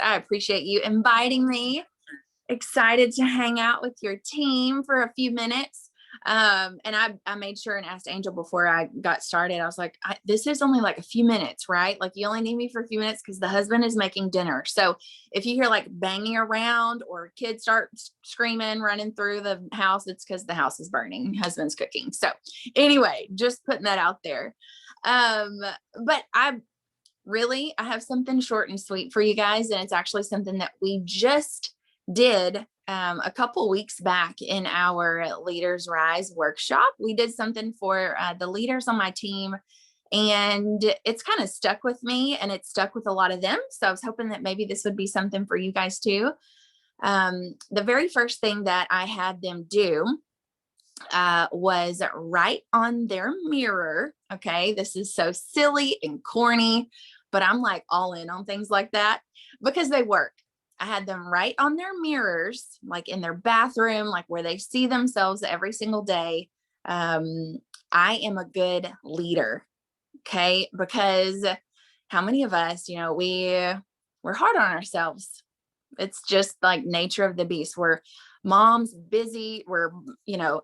I appreciate you inviting me. Excited to hang out with your team for a few minutes. And I made sure and asked Angel before I got started. I was like, this is only like a few minutes, right? Like you only need me for a few minutes because the husband is making dinner. So if you hear like banging around or kids start screaming, running through the house, it's because the house is burning. Husband's cooking. So anyway, just putting that out there. But I have something short and sweet for you guys. And it's actually something that we just did a couple weeks back in our Leaders Rise workshop. We did something for the leaders on my team, and it's kind of stuck with me and it's stuck with a lot of them. So I was hoping that maybe this would be something for you guys too. The very first thing that I had them do was write on their mirror. Okay, this is so silly and corny, but I'm like all in on things like that because they work. I had them write on their mirrors, like in their bathroom, like where they see themselves every single day. I am a good leader. Okay, because how many of us, we're hard on ourselves. It's just like nature of the beast. We're moms, busy. We're,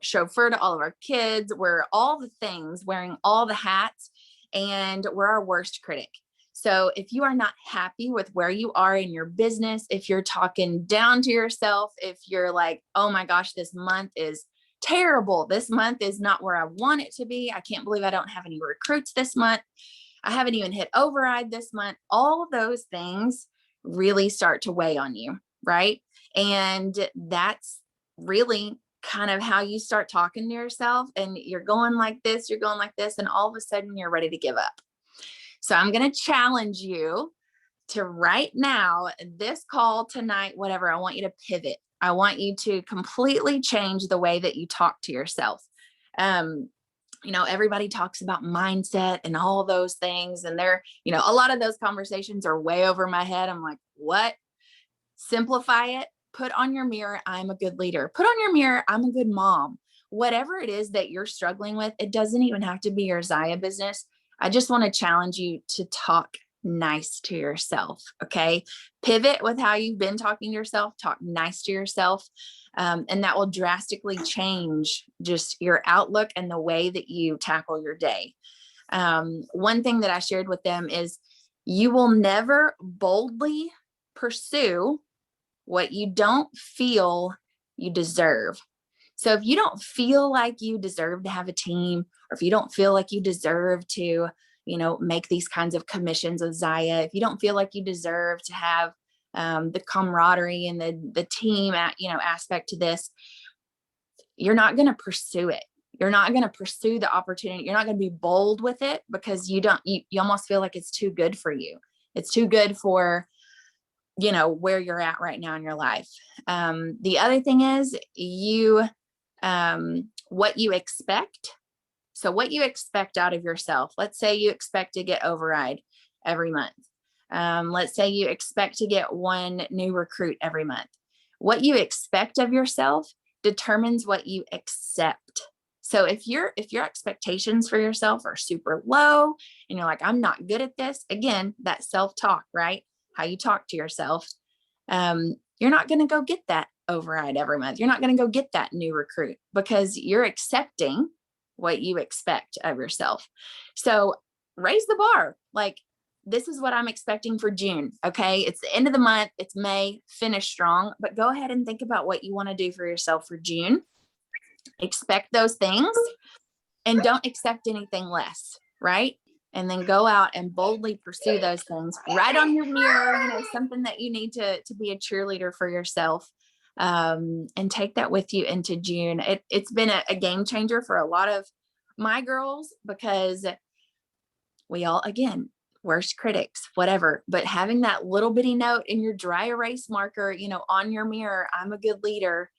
chauffeur to all of our kids. We're all the things, wearing all the hats, and we're our worst critic. So if you are not happy with where you are in your business, if you're talking down to yourself, if you're like, oh my gosh, this month is terrible. This month is not where I want it to be. I can't believe I don't have any recruits this month. I haven't even hit override this month. All of those things really start to weigh on you, right? And that's really kind of how you start talking to yourself, and you're going like this, and all of a sudden you're ready to give up. So I'm going to challenge you to right now, this call tonight, whatever, I want you to pivot. I want you to completely change the way that you talk to yourself. Everybody talks about mindset and all those things. And a lot of those conversations are way over my head. I'm like, what? Simplify it. Put on your mirror, I'm a good leader. Put on your mirror, I'm a good mom. Whatever it is that you're struggling with, it doesn't even have to be your Zyia business. I just want to challenge you to talk nice to yourself. Okay. Pivot with how you've been talking to yourself, talk nice to yourself. And that will drastically change just your outlook and the way that you tackle your day. One thing that I shared with them is you will never boldly pursue what you don't feel you deserve. So if you don't feel like you deserve to have a team, or if you don't feel like you deserve to, make these kinds of commissions with Zyia, if you don't feel like you deserve to have the camaraderie and the team aspect to this, you're not going to pursue it. You're not going to pursue the opportunity. You're not going to be bold with it because you almost feel like it's too good for you. It's too good for, where you're at right now in your life. The other thing is what you expect. So what you expect out of yourself. Let's say you expect to get override every month. Let's say you expect to get one new recruit every month. What you expect of yourself determines what you accept. So if your expectations for yourself are super low and you're like, I'm not good at this, again, that self-talk, right? How you talk to yourself, you're not going to go get that override every month. You're not going to go get that new recruit because you're accepting what you expect of yourself. So raise the bar. Like, this is what I'm expecting for June. Okay. It's the end of the month. It's May. Finish strong, but go ahead and think about what you want to do for yourself for June. Expect those things and don't accept anything less. Right. And then go out and boldly pursue those things. Write on your mirror, something that you need to be a cheerleader for yourself, and take that with you into June. It's been a game changer for a lot of my girls because we all, again, worst critics, whatever, but having that little bitty note in your dry erase marker, on your mirror, I'm a good leader.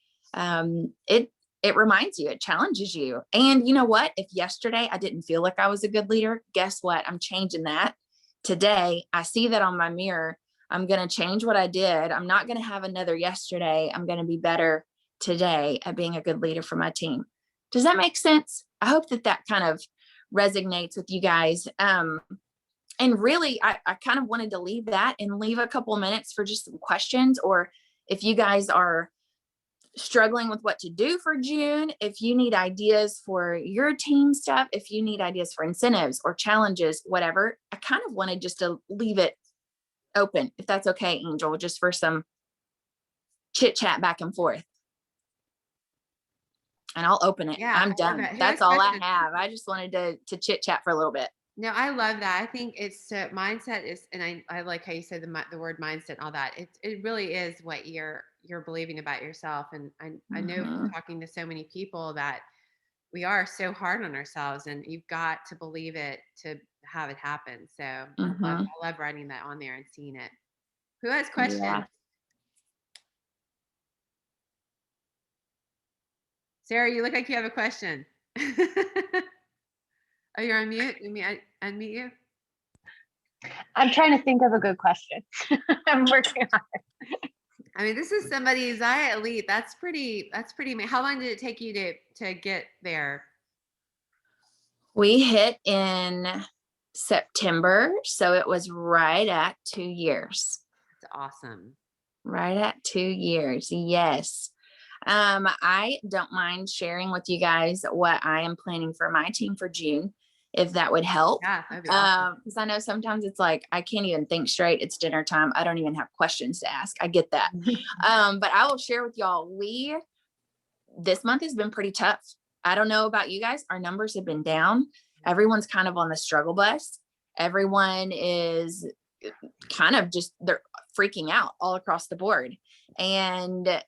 It reminds you, it challenges you. And you know what? If yesterday I didn't feel like I was a good leader, guess what? I'm changing that. Today, I see that on my mirror. I'm going to change what I did. I'm not going to have another yesterday. I'm going to be better today at being a good leader for my team. Does that make sense? I hope that kind of resonates with you guys. And really, I kind of wanted to leave that and leave a couple of minutes for just some questions, or if you guys are struggling with what to do for June, if you need ideas for your team stuff, if you need ideas for incentives or challenges, whatever, I kind of wanted just to leave it open, if that's okay, Angel, just for some chit chat back and forth. And I'll open it. Yeah, I'm done. That's all I have. I just wanted to chit chat for a little bit. No, I love that. I think it's mindset is, and I like how you said the word mindset and all that. It really is what you're believing about yourself. And I know from talking to so many people that we are so hard on ourselves, and you've got to believe it to have it happen. So I love writing that on there and seeing it. Who has questions? Yeah. Sarah, you look like you have a question. Oh, you're on mute. Let me unmute you. I'm trying to think of a good question. I'm working on it. I mean, this is somebody, Zyia Elite. That's pretty. How long did it take you to get there? We hit in September, so it was right at 2 years. That's awesome. Right at 2 years. Yes. I don't mind sharing with you guys what I am planning for my team for June, if that would help. Yeah, that'd be awesome. Because I know sometimes it's like, I can't even think straight. It's dinner time. I don't even have questions to ask. I get that. But I will share with y'all, this month has been pretty tough. I don't know about you guys. Our numbers have been down. Everyone's kind of on the struggle bus. Everyone is kind of just, they're freaking out all across the board. And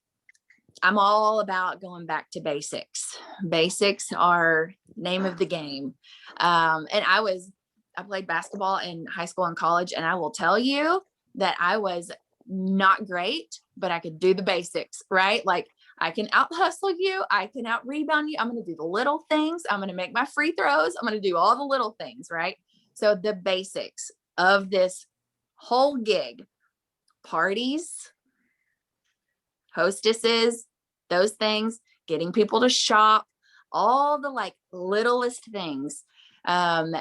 I'm all about going back to basics. Basics are name of the game. And I played basketball in high school and college, and I will tell you that I was not great, but I could do the basics, right? Like, I can out hustle you. I can out rebound you. I'm going to do the little things. I'm going to make my free throws. I'm going to do all the little things, right? So the basics of this whole gig: parties, hostesses, those things, getting people to shop, all the like littlest things.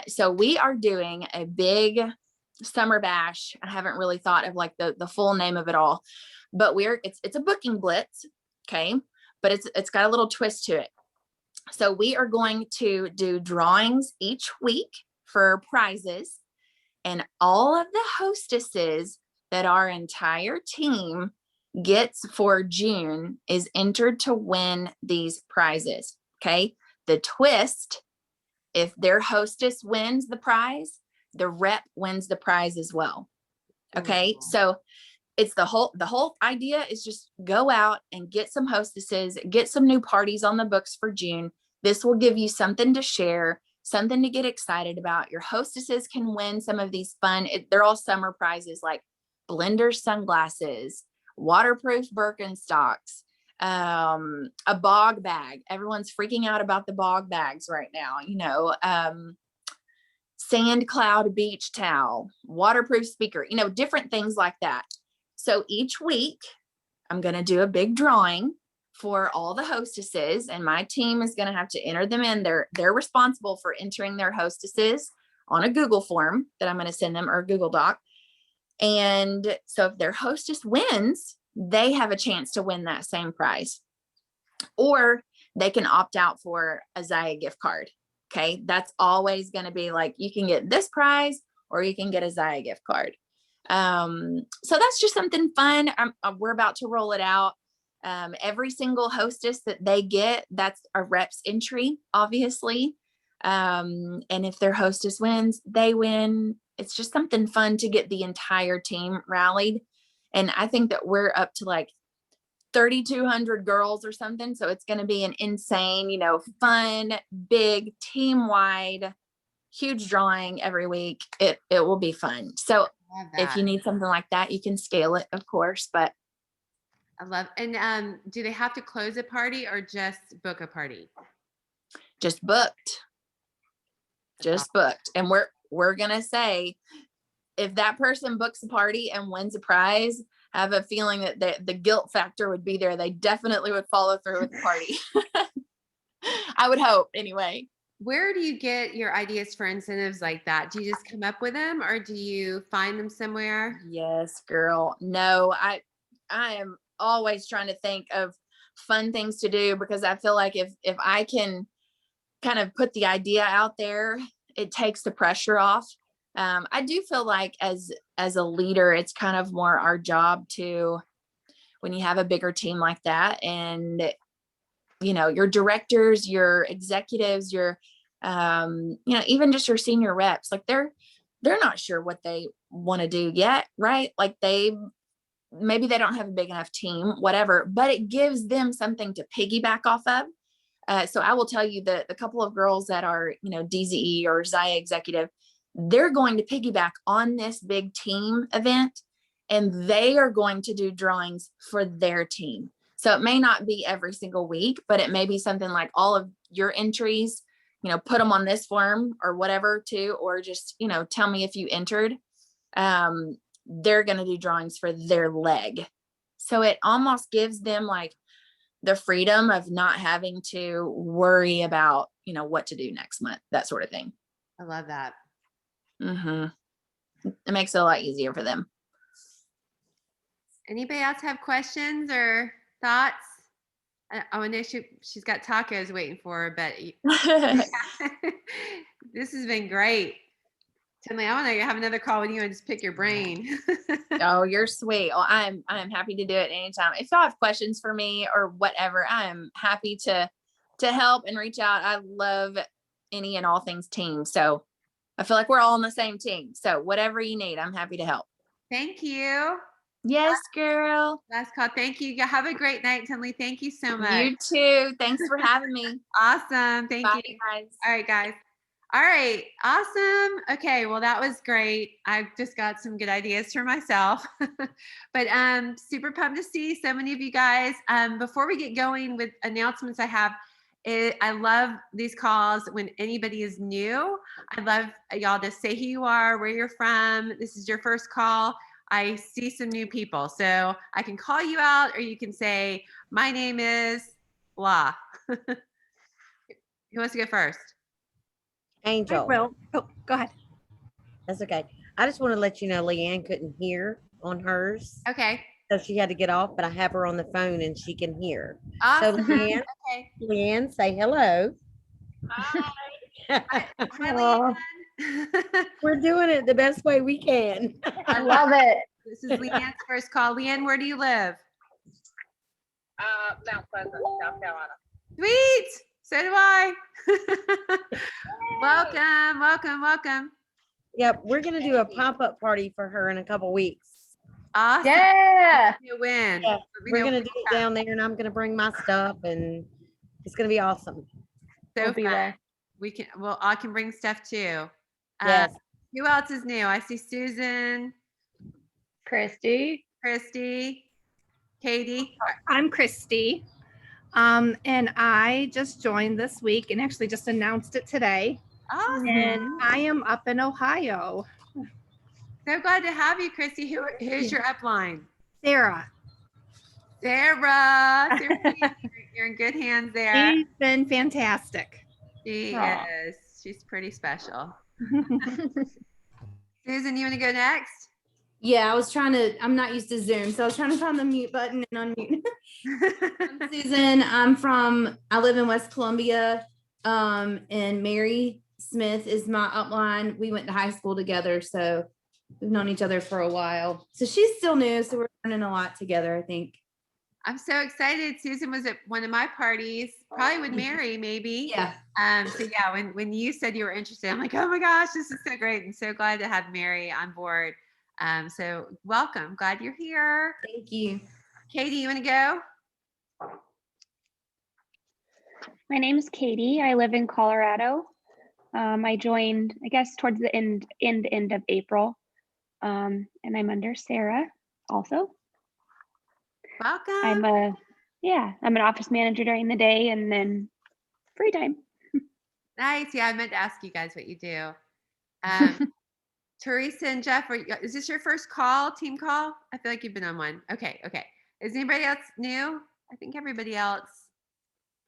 So we are doing a big summer bash. I haven't really thought of like the full name of it all, but it's a booking blitz. Okay. But it's got a little twist to it. So we are going to do drawings each week for prizes, and all of the hostesses that our entire team gets for June is entered to win these prizes. Okay. The twist: if their hostess wins the prize, the rep wins the prize as well. Okay. So it's the whole idea is just go out and get some hostesses, get some new parties on the books for June. This will give you something to share, something to get excited about. Your hostesses can win some of these fun, they're all summer prizes, like blender sunglasses, waterproof Birkenstocks, a bog bag. Everyone's freaking out about the bog bags right now, sand cloud beach towel, waterproof speaker, different things like that. So each week I'm going to do a big drawing for all the hostesses, and my team is going to have to enter them in. They're responsible for entering their hostesses on a Google form that I'm going to send them, or a Google Doc. And so if their hostess wins, they have a chance to win that same prize, or they can opt out for a Zyia gift card. Okay. That's always going to be like, you can get this prize or you can get a Zyia gift card. So that's just something fun. We're about to roll it out. Every single hostess that they get, that's a rep's entry, obviously. And if their hostess wins, they win. It's just something fun to get the entire team rallied. And I think that we're up to like 3,200 girls or something. So it's going to be an insane, fun, big, team-wide, huge drawing every week. It will be fun. So if you need something like that, you can scale it, of course, but I love. And do they have to close a party or just book a party? Just booked. Just booked. And we're going to say, if that person books a party and wins a prize, I have a feeling that the guilt factor would be there. They definitely would follow through with the party. I would hope, anyway. Where do you get your ideas for incentives like that? Do you just come up with them or do you find them somewhere? Yes, girl. No, I am always trying to think of fun things to do, because I feel like if I can kind of put the idea out there, it takes the pressure off. I do feel like as a leader, it's kind of more our job to, when you have a bigger team like that, and your directors, your executives, your even just your senior reps, like they're not sure what they want to do yet, right? Like maybe they don't have a big enough team, whatever, but it gives them something to piggyback off of. So I will tell you that the couple of girls that are, DZE or Zyia executive, they're going to piggyback on this big team event, and they are going to do drawings for their team. So it may not be every single week, but it may be something like all of your entries, put them on this form or whatever too, or just, tell me if you entered. They're going to do drawings for their leg. So it almost gives them like the freedom of not having to worry about, what to do next month, that sort of thing. I love that. It makes it a lot easier for them. Anybody else have questions or thoughts? I know she's got tacos waiting for her, but this has been great. Tinley, I want to have another call with you and just pick your brain. Oh, you're sweet. Well, I'm happy to do it anytime. If y'all have questions for me or whatever, I am happy to help and reach out. I love any and all things team. So I feel like we're all on the same team. So whatever you need, I'm happy to help. Thank you. Yes, girl. Last call. Thank you. Have a great night, Tinley. Thank you so much. You too. Thanks for having me. Awesome. Thank Bye, you. guys. All right, guys. All right. Awesome. Okay. Well, that was great. I've just got some good ideas for myself, but super pumped to see so many of you guys. Before we get going with announcements, I love these calls when anybody is new. I'd love y'all to say who you are, where you're from. This is your first call. I see some new people, so I can call you out, or you can say, my name is blah. Who wants to go first? Angel. Well, go ahead. That's okay. I just want to let you know Leanne couldn't hear on hers. Okay. So she had to get off, but I have her on the phone and she can hear. Awesome. So Leanne, Okay. Leanne, say hello. Hi. Hi, Aw. Leanne. We're doing it the best way we can. I love it. This is Leanne's first call. Leanne, where do you live? Mount Pleasant, South Carolina. Sweet. So do I. Welcome. Yep, we're gonna do a pop-up party for her in a couple weeks. Awesome. Yeah. You win. Yeah, We we're know gonna when do you it down there, and I'm gonna bring my stuff, and it's gonna be awesome. So We'll be fun. there. I can bring stuff too. Yes. Who else is new? I see Susan, Christy. Christy, Katie. I'm Christy. And I just joined this week and actually just announced it today. Awesome. And I am up in Ohio. So glad to have you, Christy. Who's your upline? Sarah. Sarah. You're in good hands there. She's been fantastic. She Aw. is. She's pretty special. Susan, you want to go next? Yeah, I'm not used to Zoom, so I was trying to find the mute button and unmute. I'm Susan. I live in West Columbia, and Mary Smith is my upline. We went to high school together, so we've known each other for a while. So she's still new, so we're learning a lot together, I think. I'm so excited. Susan was at one of my parties, probably with Mary, maybe. Yeah. So yeah, when you said you were interested, I'm like, oh my gosh, this is so great. And so glad to have Mary on board. So welcome. Glad you're here. Thank you. Katie, you want to go? My name is Katie. I live in Colorado. I joined, I guess, towards the end of April. And I'm under Sarah also. Welcome. I'm an office manager during the day and then free time. Nice. Yeah, I meant to ask you guys what you do. Teresa and Jeff, is this your first team call? I feel like you've been on one. Okay. Is anybody else new? I think everybody else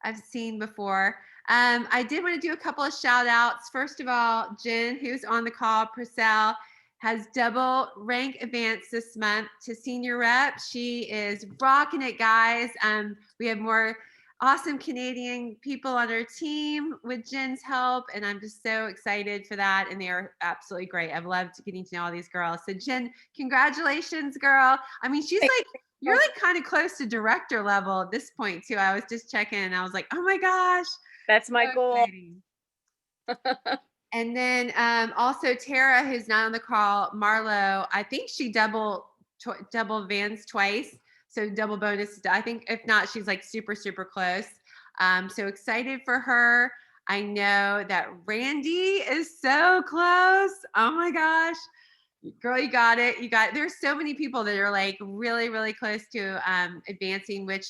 I've seen before. I did want to do a couple of shout outs. First of all, Jen, who's on the call, Purcell, has double rank advanced this month to senior rep. She is rocking it, guys. We have more awesome Canadian people on our team with Jen's help, and I'm just so excited for that. And they are absolutely great. I've loved getting to know all these girls. So Jen, congratulations, girl. I mean, she's like, you're like kind of close to director level at this point too. I was just checking and I was like, oh my gosh. That's my goal. And then also Tara, who's not on the call, Marlo, I think she double Vans twice. So double bonus. I think if not, she's like super, super close. So excited for her. I know that Randy is so close. Oh my gosh. Girl, you got it. There's so many people that are like really, really close to advancing, which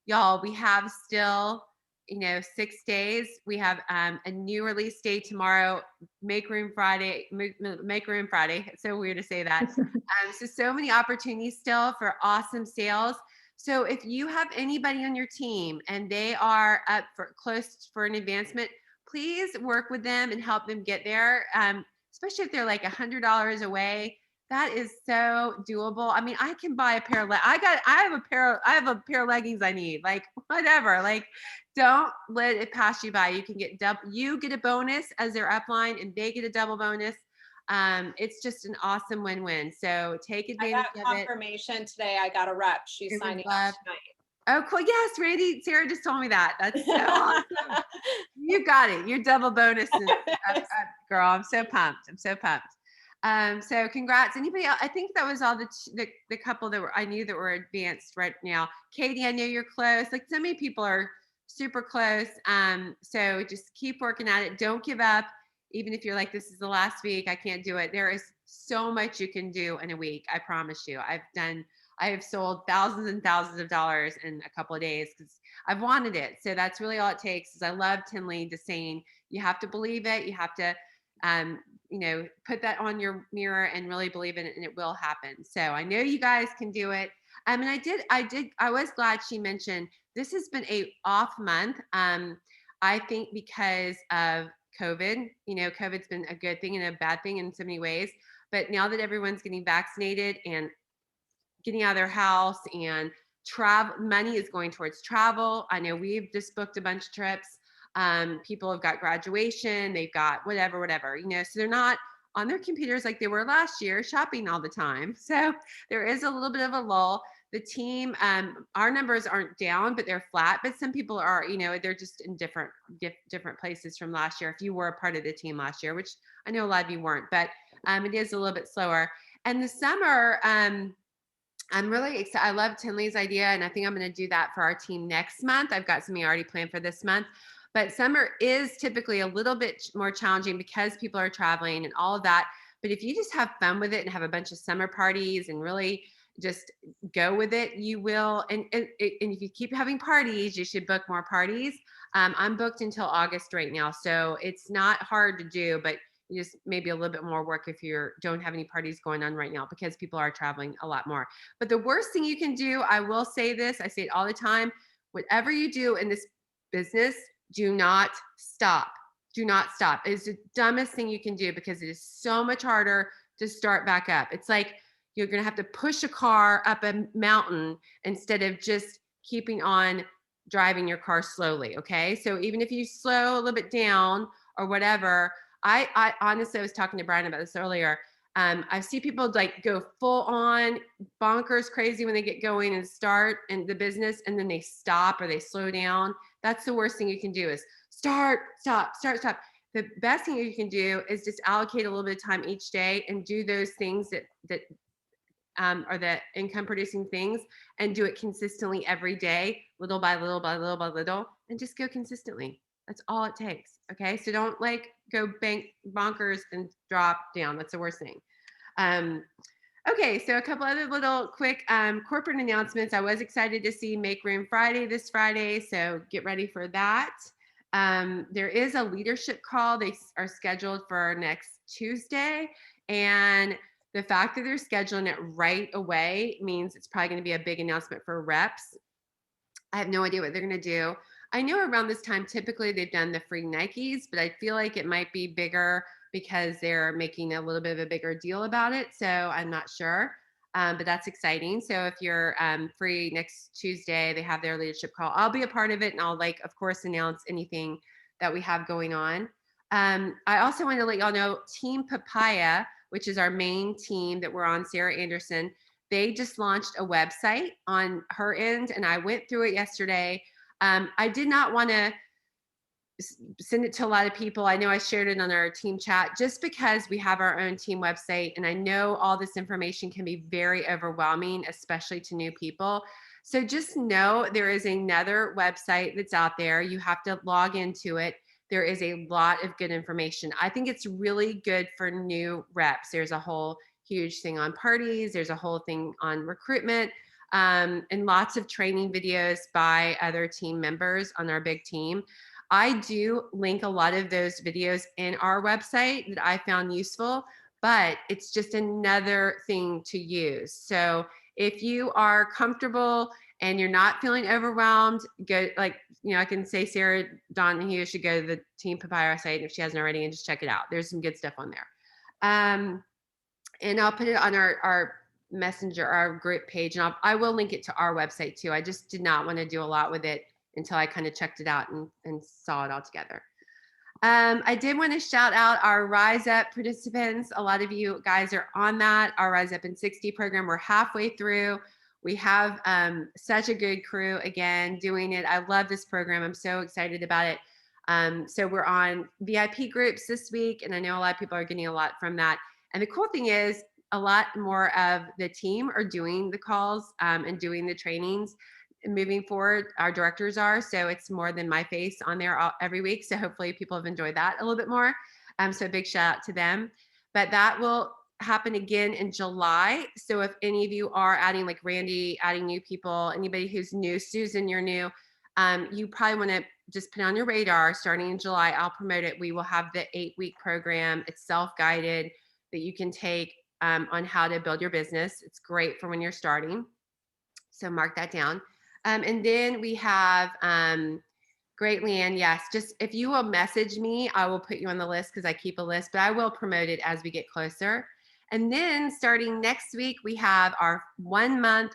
y'all, we have still, 6 days. We have a new release day tomorrow, Make Room Friday. It's so weird to say that. So many opportunities still for awesome sales. So if you have anybody on your team and they are up for close for an advancement, please work with them and help them get there. Especially if they're like $100 away. That is so doable. I mean, I can buy a pair of I have a pair of leggings I need, like whatever. Like, don't let it pass you by. You can get you get a bonus as their upline and they get a double bonus. It's just an awesome win-win. So take advantage of it. I got confirmation today. I got a rep. She's signing up tonight. Oh, cool. Yes, Randy. Sarah just told me that. That's so awesome. You got it. Your double bonus is girl. I'm so pumped. So congrats. Anybody else? I think that was all the couple that I knew that were advanced right now. Katie, I know you're close. Like so many people are super close. So just keep working at it. Don't give up. Even if you're like, this is the last week, I can't do it. There is so much you can do in a week. I promise you. I have sold thousands and thousands of dollars in a couple of days because I've wanted it. So that's really all it takes. Is I love Tinley just saying you have to believe it. You have to, put that on your mirror and really believe in it, and it will happen. So I know you guys can do it. And I was glad she mentioned this has been a off month. I think because of COVID, COVID's been a good thing and a bad thing in so many ways. But now that everyone's getting vaccinated and getting out of their house and travel, money is going towards travel. I know we've just booked a bunch of trips. People have got graduation, they've got whatever, so they're not on their computers like they were last year shopping all the time. So there is a little bit of a lull. The team, our numbers aren't down, but they're flat. But some people are, they're just in different places from last year. If you were a part of the team last year, which I know a lot of you weren't, but it is a little bit slower. And the summer, I'm really excited. I love Tinley's idea, and I think I'm going to do that for our team next month. I've got something already planned for this month. But summer is typically a little bit more challenging because people are traveling and all of that. But if you just have fun with it and have a bunch of summer parties and really just go with it, you will. And if you keep having parties, you should book more parties. I'm booked until August right now, so it's not hard to do, but you just maybe a little bit more work if you don't have any parties going on right now because people are traveling a lot more. But the worst thing you can do, I will say this, I say it all the time, whatever you do in this business, do not stop. Do not stop. It's the dumbest thing you can do because it is so much harder to start back up. It's like you're going to have to push a car up a mountain instead of just keeping on driving your car slowly. Okay. So even if you slow a little bit down or whatever, I honestly, I was talking to Brian about this earlier. I see people like go full on bonkers crazy when they get going and start in the business, and then they stop or they slow down. That's the worst thing you can do is start, stop. The best thing you can do is just allocate a little bit of time each day and do those things that are the income producing things, and do it consistently every day, little by little, and just go consistently. That's all it takes. Okay. So don't like go bonkers and drop down. That's the worst thing. Okay. So a couple other little quick corporate announcements. I was excited to see Make Room Friday this Friday. So get ready for that. There is a leadership call. They are scheduled for next Tuesday. And the fact that they're scheduling it right away means it's probably going to be a big announcement for reps. I have no idea what they're going to do. I know around this time, typically they've done the free Nikes, but I feel like it might be bigger because they're making a little bit of a bigger deal about it. So I'm not sure. But that's exciting. So if you're free next Tuesday, they have their leadership call. I'll be a part of it, and I'll of course, announce anything that we have going on. I also want to let y'all know Team Papaya, which is our main team that we're on, Sarah Anderson. They just launched a website on her end, and I went through it yesterday. I did not want to send it to a lot of people. I know I shared it on our team chat just because we have our own team website, and I know all this information can be very overwhelming, especially to new people. So just know there is another website that's out there. You have to log into it. There is a lot of good information. I think it's really good for new reps. There's a whole huge thing on parties. There's a whole thing on recruitment, and lots of training videos by other team members on our big team. I do link a lot of those videos in our website that I found useful, but it's just another thing to use. So if you are comfortable and you're not feeling overwhelmed, go, like, I can say Sarah Donahue should go to the Team Papaya site if she hasn't already and just check it out. There's some good stuff on there. And I'll put it on our messenger, our group page, and I will link it to our website too. I just did not want to do a lot with it until I kind of checked it out and saw it all together. I did want to shout out our Rise Up participants. A lot of you guys are on that. Our Rise Up in 60 program, we're halfway through. We have such a good crew again doing it. I love this program. I'm so excited about it. So we're on VIP groups this week, and I know a lot of people are getting a lot from that. And the cool thing is a lot more of the team are doing the calls and doing the trainings. Moving forward, our directors are, so it's more than my face on there every week. So hopefully people have enjoyed that a little bit more. So a big shout out to them. But that will happen again in July. So if any of you are adding, like Randy, adding new people, anybody who's new, Susan, you're new, you probably want to just put on your radar. Starting in July, I'll promote it. We will have the 8-week program. It's self-guided that you can take on how to build your business. It's great for when you're starting. So mark that down. And then we have Great Leanne. Yes, just if you will message me, I will put you on the list because I keep a list, but I will promote it as we get closer. And then starting next week, we have our 1-month,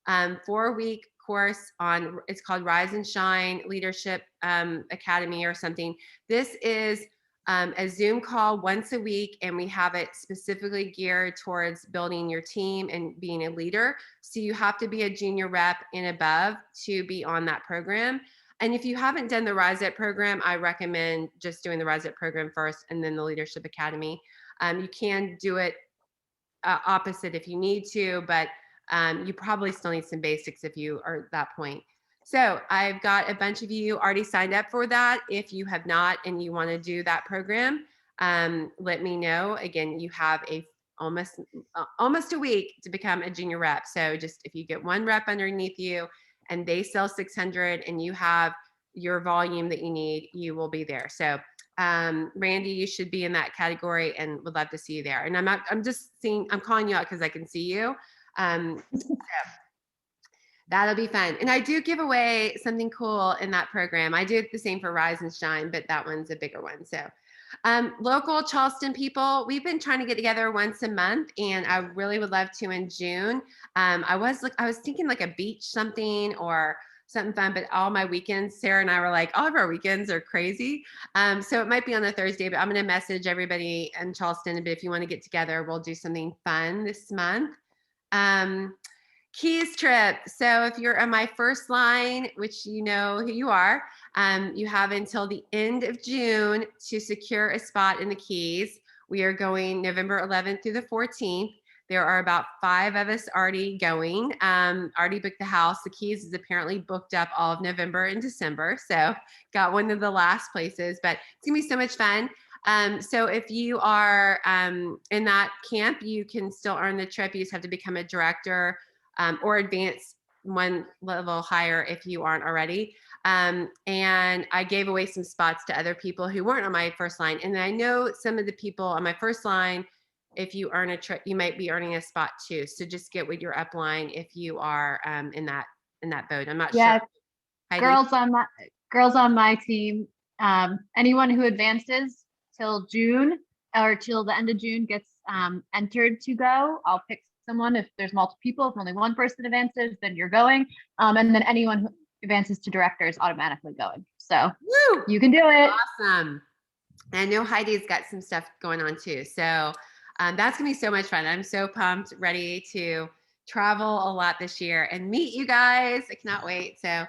4-week course on, it's called Rise and Shine Leadership Academy or something. This is a Zoom call once a week, and we have it specifically geared towards building your team and being a leader. So you have to be a junior rep and above to be on that program. And if you haven't done the Rise Up program, I recommend just doing the Rise Up program first and then the Leadership Academy. You can do it opposite if you need to, but you probably still need some basics if you are at that point. So I've got a bunch of you already signed up for that. If you have not and you want to do that program, let me know. Again, you have almost a week to become a junior rep. So just if you get one rep underneath you and they sell 600 and you have your volume that you need, you will be there. So Randy, you should be in that category and would love to see you there. And I'm calling you out because I can see you. So that'll be fun. And I do give away something cool in that program. I do the same for Rise and Shine, but that one's a bigger one. So local Charleston people, we've been trying to get together once a month, and I really would love to in June. I was thinking like a beach something or something fun, but all my weekends, Sarah and I were like, all of our weekends are crazy. So it might be on a Thursday, but I'm going to message everybody in Charleston. But if you want to get together, we'll do something fun this month. Keys trip. So if you're on my first line, which you know who you are, you have until the end of June to secure a spot in the Keys. We are going November 11th through the 14th. There are about 5 of us already going, already booked the house. The Keys is apparently booked up all of November and December. So got one of the last places, but it's gonna be so much fun. So if you are in that camp, you can still earn the trip. You just have to become a director or advance one level higher if you aren't already. And I gave away some spots to other people who weren't on my first line. And I know some of the people on my first line, if you earn a trip, you might be earning a spot too. So just get with your upline if you are in that boat. I'm not sure. Heidi? Girls, girls on my team, anyone who advances till June or till the end of June gets entered to go. I'll pick someone. If there's multiple people, if only one person advances, then you're going. And then anyone who advances to director is automatically going. So Woo! you can do it. Awesome. And I know Heidi's got some stuff going on too. So that's gonna be so much fun. I'm so pumped, ready to travel a lot this year and meet you guys. I cannot wait. So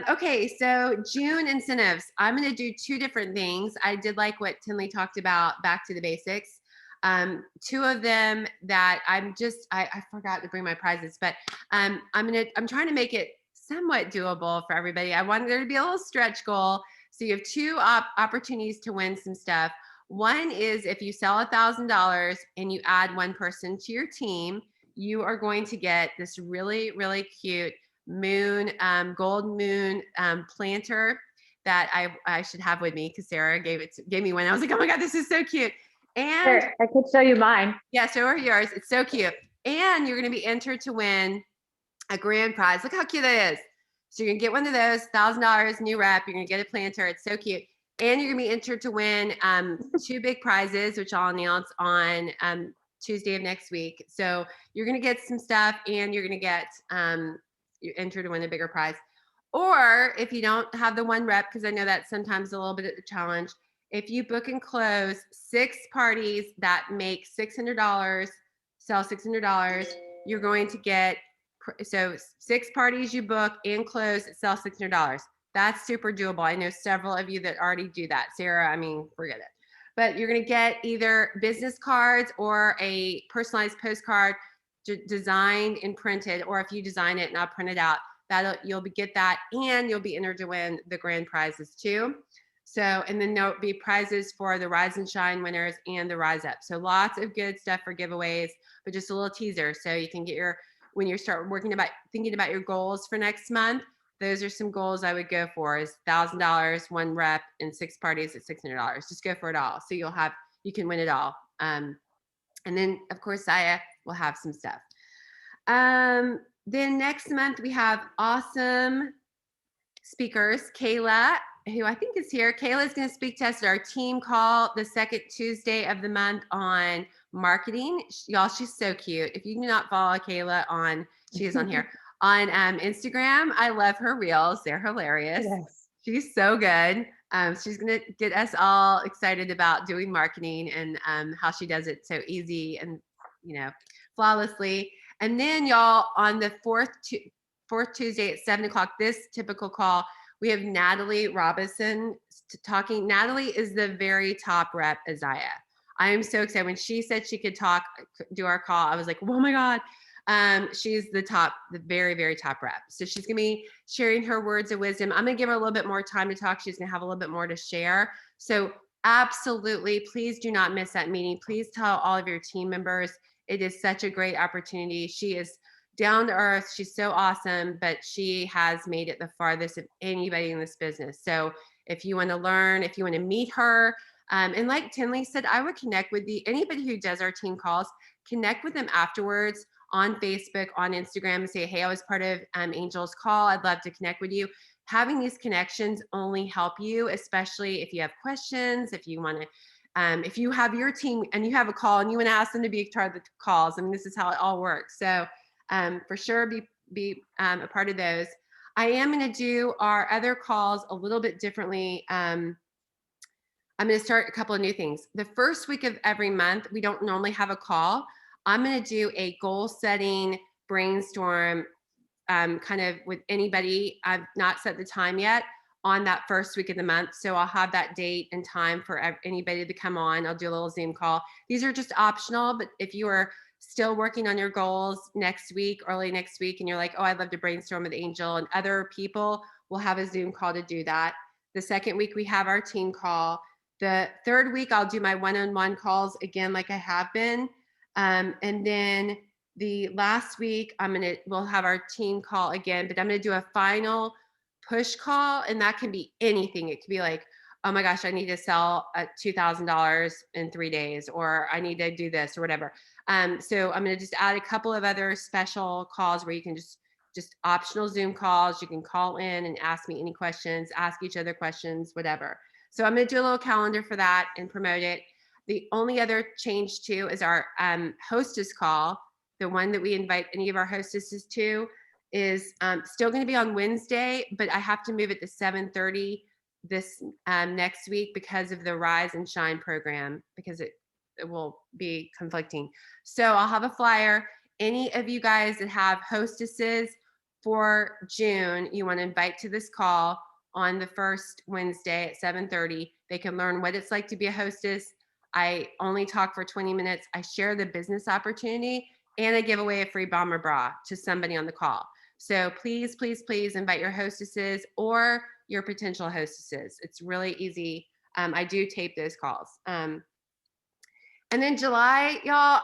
okay, so June incentives. I'm going to do two different things. I did like what Tinley talked about, back to the basics. Two of them that I forgot to bring my prizes, but I'm trying to make it somewhat doable for everybody. I wanted there to be a little stretch goal. So you have two opportunities to win some stuff. One is if you sell $1,000 and you add one person to your team, you are going to get this really, really cute gold moon planter that I should have with me because Sarah gave me one. I was like, oh my God, this is so cute. And Sure, I could show you mine. Yeah, show her yours. It's so cute. And you're going to be entered to win a grand prize. Look how cute that is. So you're going to get one of those, $1,000 new rep. You're going to get a planter. It's so cute. And you're going to be entered to win two big prizes, which I'll announce on Tuesday of next week. So you're going to get some stuff, and you're going to get you enter to win a bigger prize. Or if you don't have the one rep, because I know that's sometimes a little bit of a challenge, if you book and close 6 parties that make $600, sell $600, you're going to get, so 6 parties you book and close that sell $600. That's super doable. I know several of you that already do that. Sarah, I mean, forget it. But you're going to get either business cards or a personalized postcard designed and printed, or if you design it and I'll print it out, you'll get that, and you'll be entered to win the grand prizes too. So, and then there'll be prizes for the Rise and Shine winners and the Rise Up. So lots of good stuff for giveaways, but just a little teaser. So you can get when you start thinking about your goals for next month, those are some goals I would go for, is $1,000, one rep, and 6 parties at $600. Just go for it all. So you can win it all. And then of course, Zyia will have some stuff. Then next month we have awesome speakers. Kayla, who I think is here. Kayla is going to speak to us at our team call the second Tuesday of the month on marketing. Y'all, she's so cute. If you do not follow Kayla she is on here on Instagram. I love her reels. They're hilarious. Yes. She's so good. She's going to get us all excited about doing marketing and how she does it so easy and, flawlessly. And then y'all, on the fourth Tuesday at 7:00, this typical call, we have Natalie Robinson talking. Natalie is the very top rep at Zyia. I am so excited. When she said she could do our call, I was like, oh my God. She's the very, very top rep. So she's going to be sharing her words of wisdom. I'm going to give her a little bit more time to talk. She's going to have a little bit more to share. So absolutely, please do not miss that meeting. Please tell all of your team members. It is such a great opportunity. She is down to earth. She's so awesome, but she has made it the farthest of anybody in this business. So if you want to learn, if you want to meet her, and like Tinley said, I would connect with anybody who does our team calls, connect with them afterwards on Facebook, on Instagram, and say, hey, I was part of Angel's call. I'd love to connect with you. Having these connections only help you, especially if you have questions, if you want to, if you have your team and you have a call and you want to ask them to be part of the calls. I mean, this is how it all works. So for sure, be a part of those. I am going to do our other calls a little bit differently. I'm going to start a couple of new things. The first week of every month, we don't normally have a call. I'm going to do a goal setting brainstorm kind of with anybody. I've not set the time yet on that first week of the month. So I'll have that date and time for anybody to come on. I'll do a little Zoom call. These are just optional, but if you are still working on your goals early next week, and you're like, oh, I'd love to brainstorm with Angel and other people, we'll have a Zoom call to do that. The second week we have our team call. The third week I'll do my one-on-one calls again, like I have been. And then the last week we'll have our team call again, but I'm going to do a final push call, and that can be anything. It could be like, oh my gosh, I need to sell $2,000 in 3 days, or I need to do this or whatever. So I'm going to just add a couple of other special calls where you can just just optional Zoom calls. You can call in and ask me any questions, ask each other questions, whatever. So I'm going to do a little calendar for that and promote it. The only other change too is our hostess call. The one that we invite any of our hostesses to is still going to be on Wednesday, but I have to move it to 7:30 this next week because of the Rise and Shine program, because it will be conflicting. So I'll have a flyer. Any of you guys that have hostesses for June, you want to invite to this call on the first Wednesday at 7:30. They can learn what it's like to be a hostess. I only talk for 20 minutes. I share the business opportunity, and I give away a free bomber bra to somebody on the call. So please, please, please invite your hostesses or your potential hostesses. It's really easy. I do tape those calls. And then July, y'all,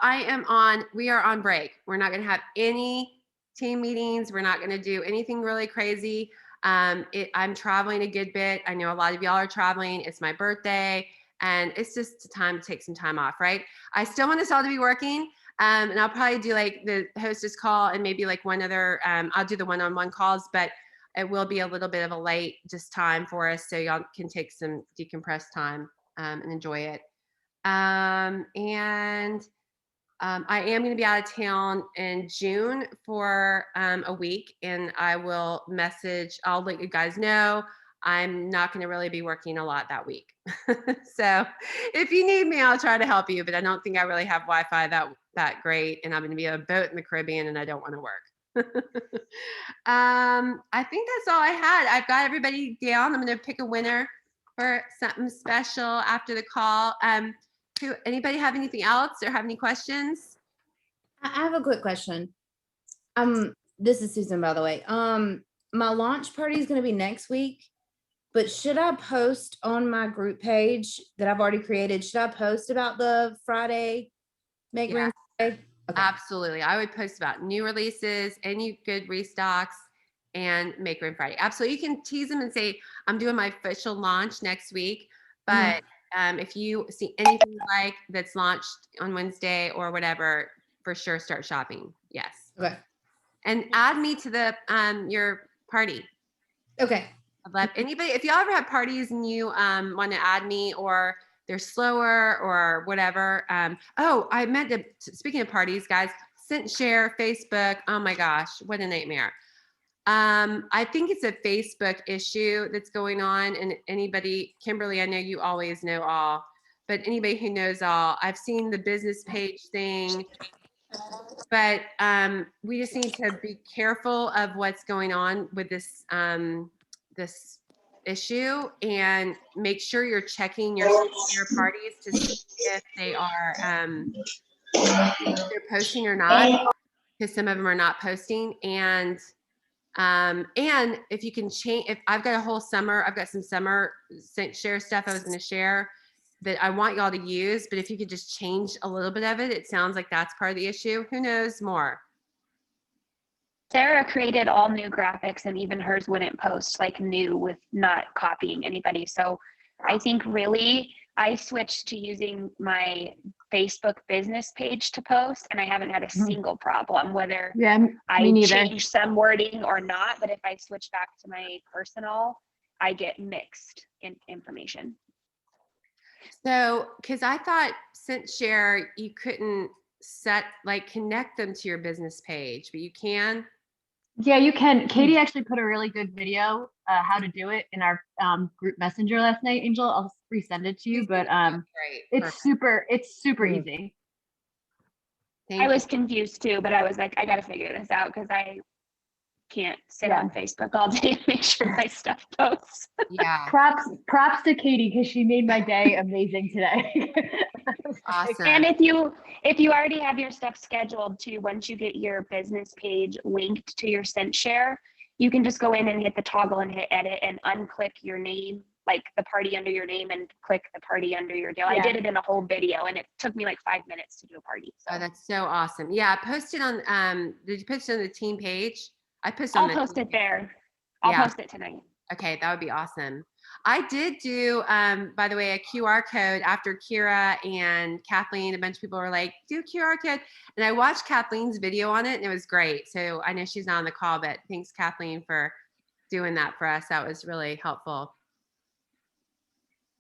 we are on break. We're not going to have any team meetings. We're not going to do anything really crazy. I'm traveling a good bit. I know a lot of y'all are traveling. It's my birthday, and it's just time to take some time off, right? I still want us all to be working. And I'll probably do like the hostess call and maybe like one other, I'll do the one-on-one calls, but it will be a little bit of a late just time for us. So y'all can take some decompressed time and enjoy it. I am going to be out of town in June for a week, and I will I'll let you guys know. I'm not going to really be working a lot that week. So if you need me, I'll try to help you, but I don't think I really have Wi-Fi that great, and I'm going to be on a boat in the Caribbean, and I don't want to work. I think that's all I had. I've got everybody down. I'm going to pick a winner for something special after the call. Anybody have anything else or have any questions? I have a quick question. This is Susan, by the way. My launch party is going to be next week, but should I post on my group page that I've already created? Should I post about the Friday Make Room Friday? Okay. Absolutely. I would post about new releases, any good restocks, and Make Room Friday. Absolutely. You can tease them and say, I'm doing my official launch next week, but if you see anything you like that's launched on Wednesday or whatever, for sure start shopping. Yes. Okay. And add me to the your party. Okay. I'd love anybody, if y'all ever have parties and you want to add me, or they're slower or whatever. I meant to, speaking of parties, guys, Share, Facebook. Oh my gosh, what a nightmare. I think it's a Facebook issue that's going on, and anybody, Kimberly, I know you always know all, but anybody who knows all, I've seen the business page thing, but we just need to be careful of what's going on with this this issue, and make sure you're checking your parties to see if they are if they're posting or not, because some of them are not posting. And if you can change, if I've got some summer share stuff I was going to share that I want y'all to use, but if you could just change a little bit of it, it sounds like that's part of the issue. Who knows more? Sarah created all new graphics, and even hers wouldn't post like new with not copying anybody. So I think really I switched to using my Facebook business page to post, and I haven't had a single problem, whether I change some wording or not. But if I switch back to my personal, I get mixed information. So, because I thought Share, you couldn't connect them to your business page, but you can. Yeah, you can. Katie actually put a really good video how to do it in our group messenger last night. Angel, I'll resend it to you, but it's super easy. I was confused too, but I was like, I got to figure this out because I can't sit on Facebook all day and make sure my stuff posts. Yeah. Props to Katie, because she made my day amazing today. Awesome. And if you already have your stuff scheduled to, once you get your business page linked to your Share, you can just go in and hit the toggle and hit edit and unclick your name, like the party under your name, and click the party under your deal. Yeah. I did it in a whole video, and it took me like 5 minutes to do a party. So. Oh, that's so awesome. Yeah, post it on, did you post it on the team page? I'll post it there. I'll post it tonight. Okay, that would be awesome. I did do, by the way, a QR code after Kira and Kathleen. A bunch of people were like, do QR code. And I watched Kathleen's video on it and it was great. So I know she's not on the call, but thanks Kathleen for doing that for us. That was really helpful.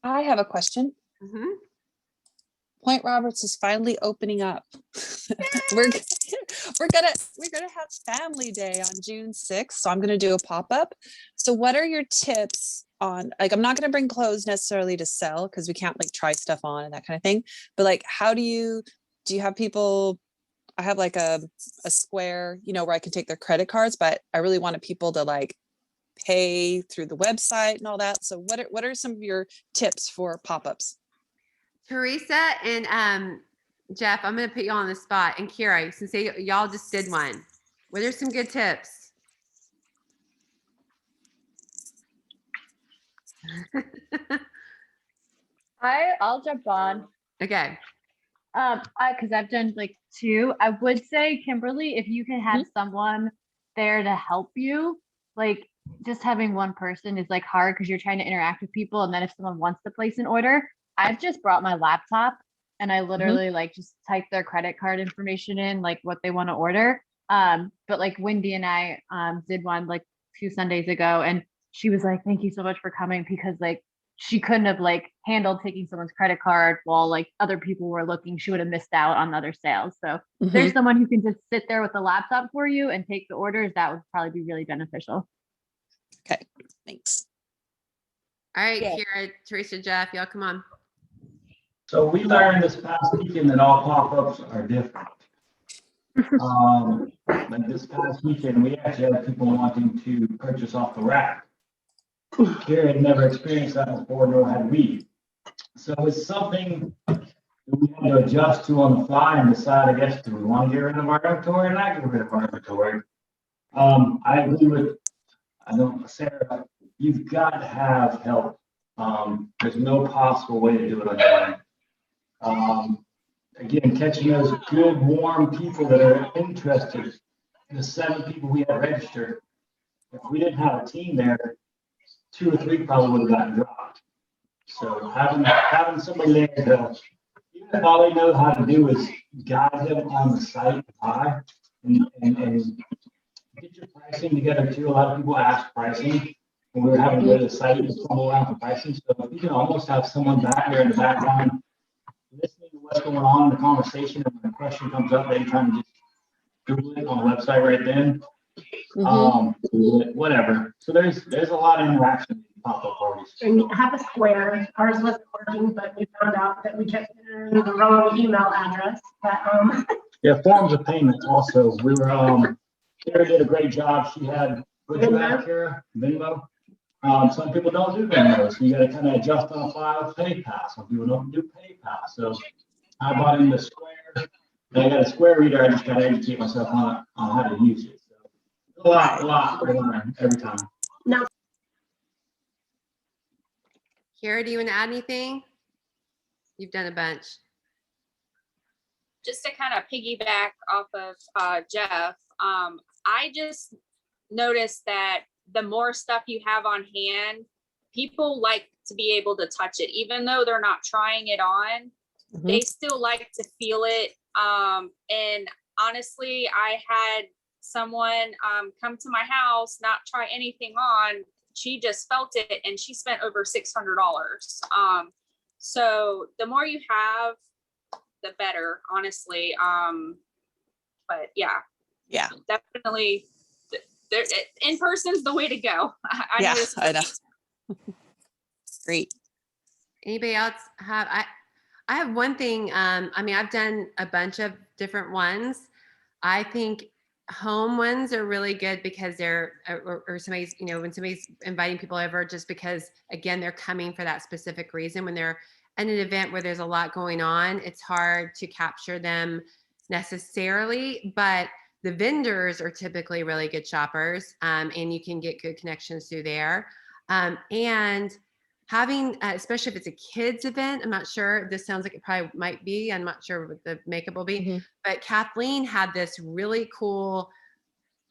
I have a question. Mm-hmm. Point Roberts is finally opening up. we're gonna have Family Day on June 6th, so I'm gonna do a pop-up. So what are your tips on, like, I'm not gonna bring clothes necessarily to sell because we can't like try stuff on and that kind of thing, but like, how do you have people? I have like a square, where I can take their credit cards, but I really wanted people to like pay through the website and all that. So what are some of your tips for pop-ups? Teresa and Jeff, I'm going to put you on the spot. And Kira, since y'all just did one, what are some good tips? I'll jump on. Okay. Because I've done like 2. I would say, Kimberly, if you can have someone there to help you, like just having one person is like hard because you're trying to interact with people. And then if someone wants to place an order, I've just brought my laptop and I literally like just type their credit card information in, like what they want to order. But like Wendy and I did one like 2 Sundays ago, and she was like, thank you so much for coming, because like she couldn't have like handled taking someone's credit card while like other people were looking. She would have missed out on other sales. So if there's someone who can just sit there with the laptop for you and take the orders, that would probably be really beneficial. Okay, thanks. All right, Kira, Teresa, Jeff, y'all come on. So we learned this past weekend that all pop-ups are different. Like this past weekend, we actually had people wanting to purchase off the rack. Kira had never experienced that before, nor had we. So it's something that we had to adjust to on the fly and decide, I guess, do we want to get rid of our inventory or not get rid of our inventory? I agree with, Sarah, you've got to have help. There's no possible way to do it on your own. Again, catching those good, warm people that are interested. The 7 people we had registered, if we didn't have a team there, 2 or 3 probably would have gotten dropped. So having somebody there to, even if all they know how to do is guide them on the site high and get your pricing together too. A lot of people ask pricing when we were having to go to the site and fumble around for pricing. So if you can almost have someone back there in the background listening to what's going on in the conversation, and when a question comes up, they try to just Google it on the website right then. Whatever. So there's a lot of interaction in pop-up parties. And you have a square. Ours wasn't working, but we found out that we kept entering the wrong email address. But, yeah, forms of payment also. We were Kara did a great job. She had Venmo. Some people don't do Venmo, so you got to kind of adjust on the fly with PayPal. Some people don't do PayPal. So I bought in the Square. And I got a Square reader. I just got to educate myself on how to use it. So a lot to learn every time. Now, Kira, do you want to add anything? You've done a bunch. Just to kind of piggyback off of Jeff, I just noticed that the more stuff you have on hand, people like to be able to touch it, even though they're not trying it on. They still like to feel it. And honestly, I had someone come to my house, not try anything on. She just felt it, and she spent over $600. So the more you have, the better, honestly. But yeah, definitely. In person's the way to go. I know. Great. Anybody else have? I have one thing. I mean, I've done a bunch of different ones. I think home ones are really good because they're or somebody's, when somebody's inviting people over, just because again they're coming for that specific reason. When they're at an event where there's a lot going on, it's hard to capture them necessarily, but the vendors are typically really good shoppers, and you can get good connections through there. And having, especially if it's a kids event, I'm not sure, this sounds like it probably might be, I'm not sure what the makeup will be, but Kathleen had this really cool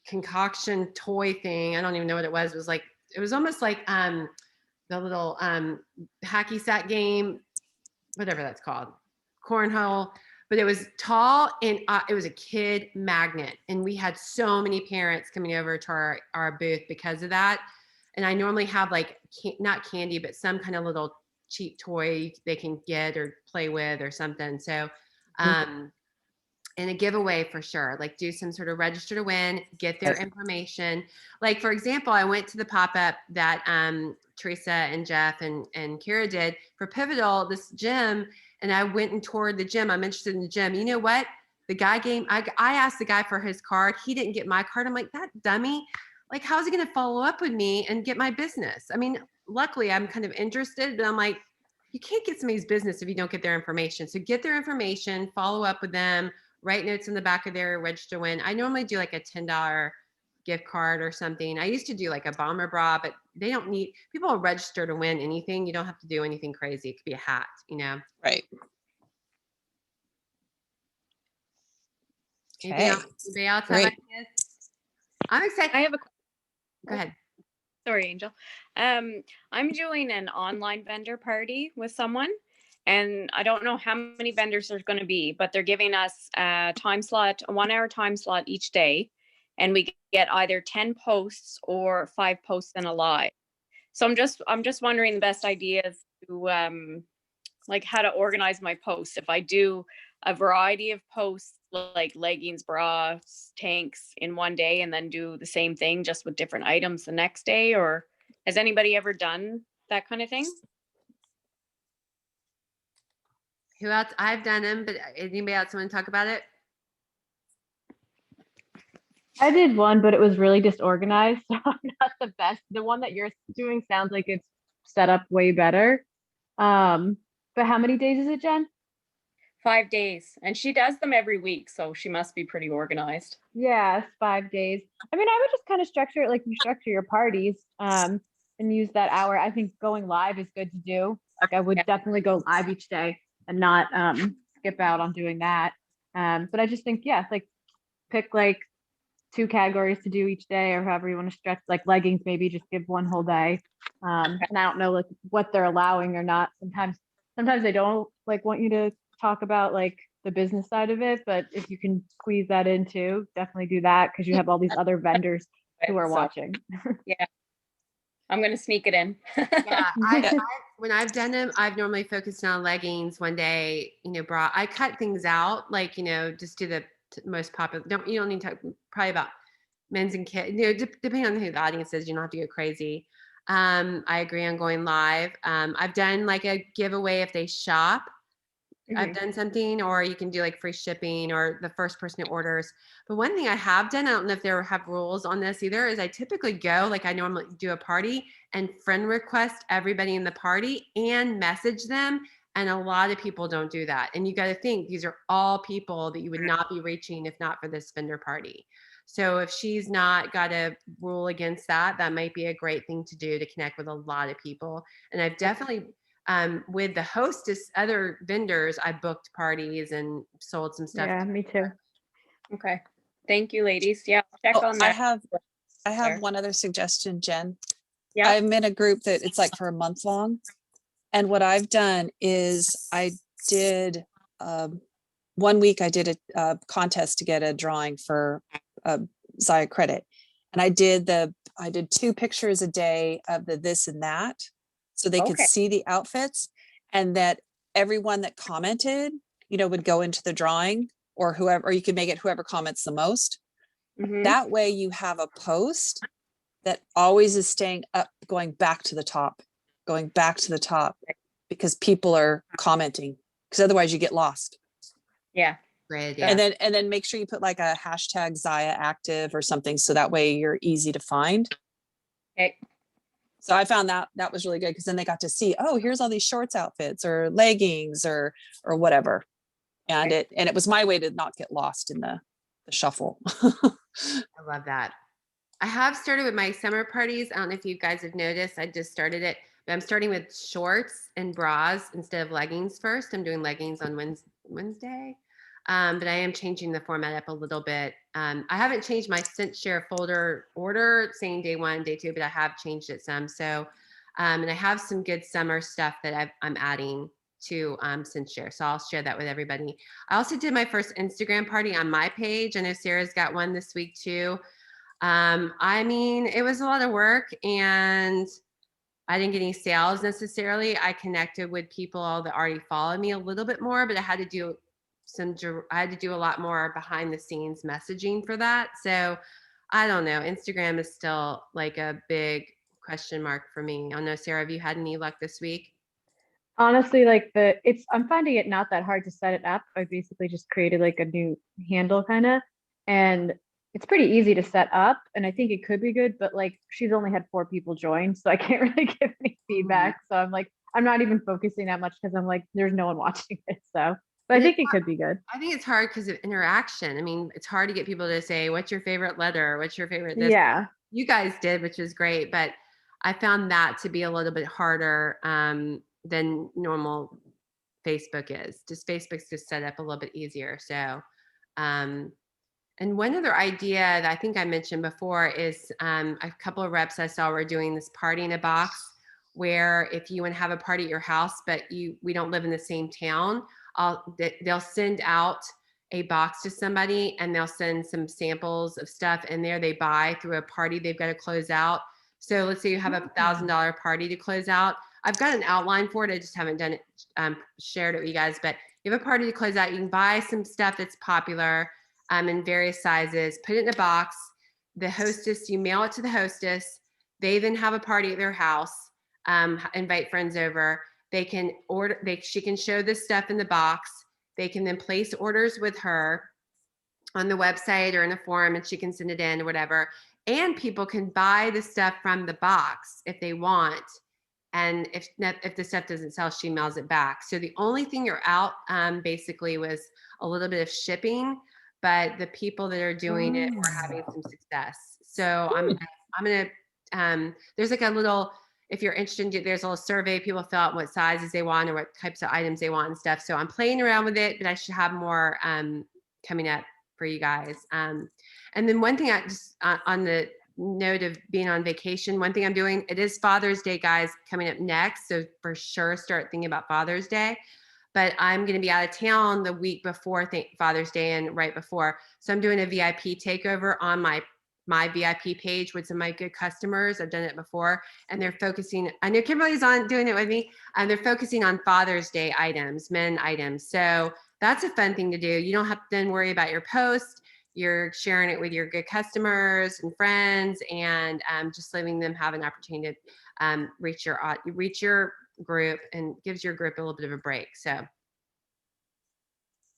concoction toy thing. I don't even know what it was. It was almost like the the little hacky sack game, whatever that's called, cornhole. But it was tall and it was a kid magnet. And we had so many parents coming over to our booth because of that. And I normally have like, not candy, but some kind of little cheap toy they can get or play with or something. So, and a giveaway for sure, like do some sort of register to win, get their information. Like, for example, I went to the pop-up that Teresa and Jeff and Kara did for Pivotal, this gym. And I went and toured the gym. I'm interested in the gym. You know what? The guy I asked the guy for his card. He didn't get my card. I'm like, that dummy. Like, how's he going to follow up with me and get my business? I mean, luckily I'm kind of interested, but I'm like, you can't get somebody's business if you don't get their information. So get their information, follow up with them, write notes in the back of their register win. I normally do like a $10 gift card or something. I used to do like a bomber bra, but they don't need, people will register to win anything. You don't have to do anything crazy. It could be a hat, you know? Right. Anybody else have ideas? I'm excited. I have a Go ahead. Sorry, Angel. I'm doing an online vendor party with someone, and I don't know how many vendors there's going to be, but they're giving us a time slot, a 1 hour time slot each day, and we get either 10 posts or 5 posts and a live. So I'm just wondering the best ideas to like how to organize my posts. If I do a variety of posts like leggings, bras, tanks in one day, and then do the same thing just with different items the next day, or has anybody ever done that kind of thing? Who else? I've done them, but anybody else want to talk about it? I did one, but it was really disorganized. So I'm not the best. The one that you're doing sounds like it's set up way better. But how many days is it, Jen? 5 days, and she does them every week, so she must be pretty organized. Yes, 5 days. I mean, I would just kind of structure it like you structure your parties, and use that hour. I think going live is good to do. Like I would definitely go live each day and not skip out on doing that. But I just think, yeah, like pick like 2 categories to do each day, or however you want to stretch, like leggings, maybe just give one whole day. And I don't know like what they're allowing or not. Sometimes they don't like want you to talk about like the business side of it, but if you can squeeze that in too, definitely do that, because you have all these other vendors who are watching. Yeah, I'm gonna sneak it in. Yeah, when I've done them, I've normally focused on leggings one day, you know, bra. I cut things out, like, you know, just do the most popular. You don't need to talk probably about men's and kids, you know, depending on who the audience is, you don't have to go crazy. I agree on going live. I've done like a giveaway if they shop. I've done something, or you can do like free shipping or the first person who orders. But one thing I have done, I don't know if there have rules on this either, is I typically go, like I normally do a party and friend request everybody in the party and message them. And a lot of people don't do that. And you got to think these are all people that you would not be reaching if not for this vendor party. So if she's not got a rule against that, that might be a great thing to do to connect with a lot of people. And I've definitely, with the hostess, other vendors, I booked parties and sold some stuff. Yeah, me too. Okay, thank you, ladies. Yeah, check on that. I have one other suggestion, Jen. Yeah, I'm in a group that it's like for a month long, and what I've done is I did 1 week I did a contest to get a drawing for Zyia credit, and I did 2 pictures a day of the this and that, so they could see the outfits, and that everyone that commented, you know, would go into the drawing, or whoever, or you could make it whoever comments the most. That way you have a post that always is staying up, going back to the top, because people are commenting, because otherwise you get lost. Yeah. Great. And then make sure you put like a hashtag Zyia active or something, so that way you're easy to find. Okay. So I found that was really good, because then they got to see, oh, here's all these shorts outfits or leggings or whatever. And it was my way to not get lost in the shuffle. I love that. I have started with my summer parties. I don't know if you guys have noticed, I just started it, but I'm starting with shorts and bras instead of leggings first. I'm doing leggings on Wednesday. But I am changing the format up a little bit. I haven't changed my sent share folder order saying day 1, day 2, but I have changed it some. So And I have some good summer stuff that I'm adding to since share. So I'll share that with everybody. I also did my first Instagram party on my page. I know Sarah's got one this week too. I mean, it was a lot of work and I didn't get any sales necessarily. I connected with people that already followed me a little bit more, but I had to do a lot more behind the scenes messaging for that. So I don't know. Instagram is still like a big question mark for me. I don't know, Sarah, have you had any luck this week? Honestly, I'm finding it not that hard to set it up. I basically just created like a new handle kind of, and it's pretty easy to set up. And I think it could be good, but like she's only had 4 people join, so I can't really give any feedback. So I'm like, I'm not even focusing that much because I'm like, there's no one watching it. So, but I think it could be good. I think it's hard because of interaction. I mean, it's hard to get people to say, what's your favorite letter? What's your favorite this? Yeah. You guys did, which is great. But I found that to be a little bit harder than normal Facebook is. Just Facebook's just set up a little bit easier. So, and one other idea that I think I mentioned before is a couple of reps I saw were doing this party in a box, where if you want to have a party at your house, but we don't live in the same town, they'll send out a box to somebody and they'll send some samples of stuff in there they buy through a party they've got to close out. So let's say you have a $1,000 party to close out. I've got an outline for it. I just haven't done it, shared it with you guys, but you have a party to close out. You can buy some stuff that's popular in various sizes, put it in a box. The hostess, you mail it to the hostess. They then have a party at their house, invite friends over. They can order, she can show this stuff in the box. They can then place orders with her on the website or in a forum, and she can send it in or whatever. And people can buy the stuff from the box if they want. And if the stuff doesn't sell, she mails it back. So the only thing you're out basically was a little bit of shipping, but the people that are doing it were having some success. So I'm gonna there's like a little, if you're interested, there's a little survey. People fill out what sizes they want or what types of items they want and stuff. So I'm playing around with it, but I should have more coming up for you guys. And then one thing I just on the note of being on vacation, one thing I'm doing, it is Father's Day, guys, coming up next. So for sure, start thinking about Father's Day. But I'm going to be out of town the week before Father's Day and right before. So I'm doing a VIP takeover on my VIP page with some of my good customers. I've done it before, and they're focusing. I know Kimberly's on doing it with me, and they're focusing on Father's Day items, men items. So that's a fun thing to do. You don't have to then worry about your post. You're sharing it with your good customers and friends, and just letting them have an opportunity to reach your group, and gives your group a little bit of a break. So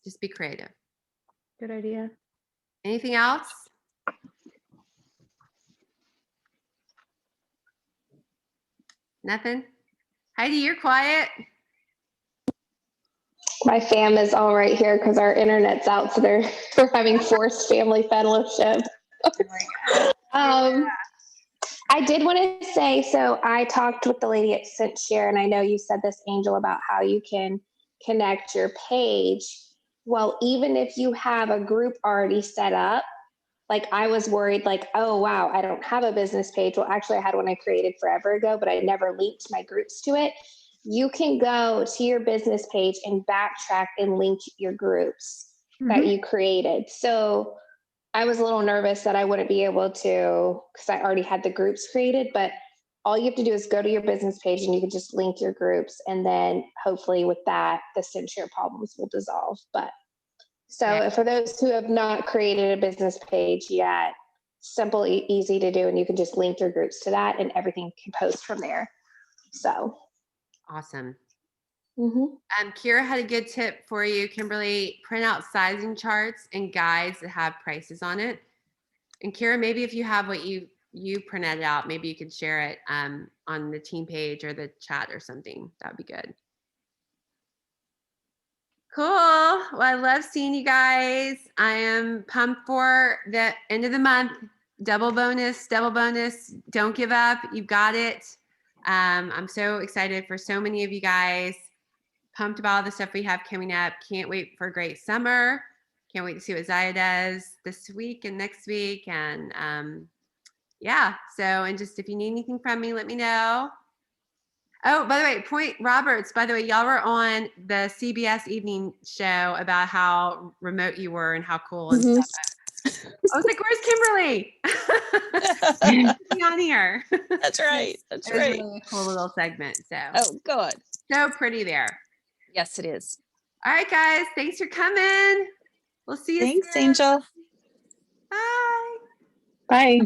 just be creative. Good idea. Anything else? Nothing? Heidi, you're quiet. My fam is all right here because our internet's out, so we're having forced family fellowship. I did want to say, so I talked with the lady at Share, and I know you said this, Angel, about how you can connect your page. Well, even if you have a group already set up, like I was worried, like, oh, wow, I don't have a business page. Well, actually, I had one I created forever ago, but I never linked my groups to it. You can go to your business page and backtrack and link your groups that you created. So I was a little nervous that I wouldn't be able to, because I already had the groups created, but all you have to do is go to your business page and you can just link your groups. And then hopefully with that, the Share problems will dissolve. But so for those who have not created a business page yet, simple, easy to do. And you can just link your groups to that and everything can post from there. So. Awesome. Kira had a good tip for you, Kimberly. Print out sizing charts and guides that have prices on it. And Kira, maybe if you have what you printed out, maybe you could share it on the team page or the chat or something. That would be good. Cool. Well, I love seeing you guys. I am pumped for the end of the month. Double bonus. Don't give up. You've got it. I'm so excited for so many of you guys. Pumped about all the stuff we have coming up. Can't wait for a great summer. Can't wait to see what Zyia does this week and next week. And yeah, so, and just if you need anything from me, let me know. Oh, by the way, Point Roberts, by the way, y'all were on the CBS evening show about how remote you were and how cool and stuff. I was like, where's Kimberly? Be on here. That's right. That's It was right. really a cool little segment. So, Oh, good. so pretty there. Yes, it is. All right, guys. Thanks for coming. We'll see you Thanks, soon. Angel. Bye. Bye.